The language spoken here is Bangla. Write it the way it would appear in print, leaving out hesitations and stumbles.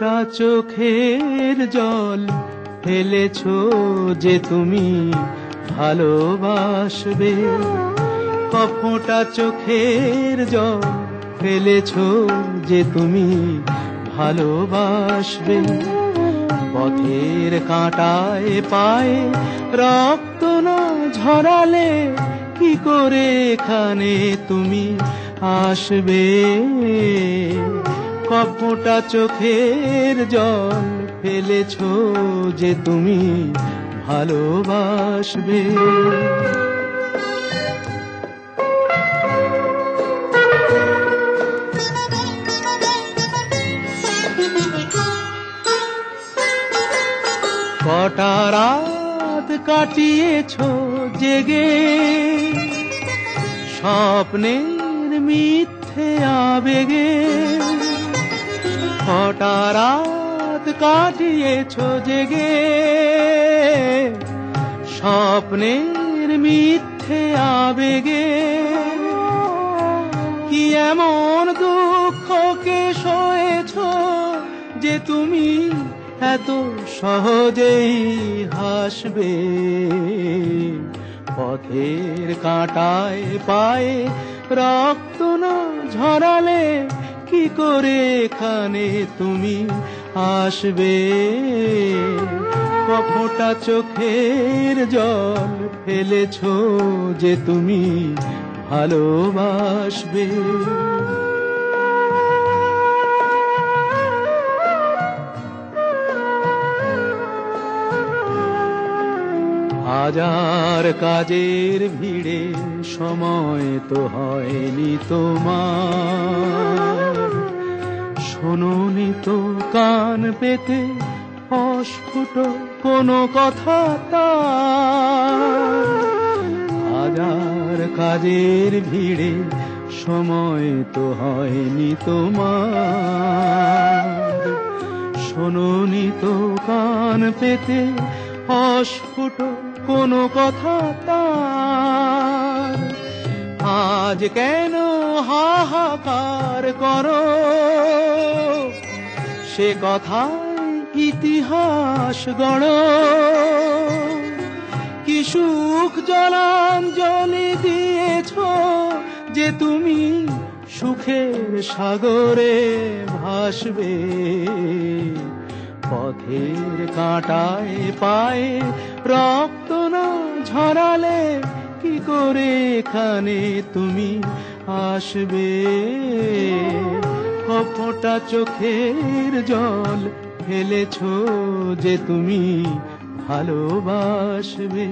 ফোঁটা চোখের জল ফেলেছো যে তুমি ভালোবাসবে, ফোঁটা চোখের জল ফেলেছো যে তুমি ভালোবাসবে। পথের কাঁটায় পায়ে রক্ত না ঝরালে কি করে এখানে তুমি আসবে? ফোঁটা চোখের জল ফেলেছো যে তুমি ভালোবাসবে। কটা রাত কাটিয়েছো জেগে স্বপ্নের মিথ্যে আবেগে, কটা রাত কাটিয়েছো জেগে স্বপ্নের মিথ্যে আবেগে। কি এমন দুঃখকে সয়েছো যে তুমি এত সহজেই হাসবে? পথের কাঁটায় পায়ে রক্ত না ঝরালে কি করে এখানে তুমি আসবে? ফোঁটা চোখের জল ফেলেছো যে তুমি ভালোবাসবে। হাজার কাজের ভিড়ে সময় তো হয়নি তোমার, শোনোনি তো কান পেতে অস্ফুট কোনো কথা তার। হাজার কাজের ভিড়ে সময় তো হয়নি তোমার, শোনোনি তো কান পেতে অস্ফুট কোনো কথা তার। আজ কেন হাহাকার করো সে কথায় ইতিহাস গড়ো? কি সুখ জলাঞ্জলি দিয়েছো যে তুমি সুখের সাগরে ভাসবে? পথের কাঁটায় পায়ে রক্ত না ঝরালে কি করে এখানে তুমি আসবে? ফোঁটা চোখের জল ফেলেছো যে তুমি ভালোবাসবে।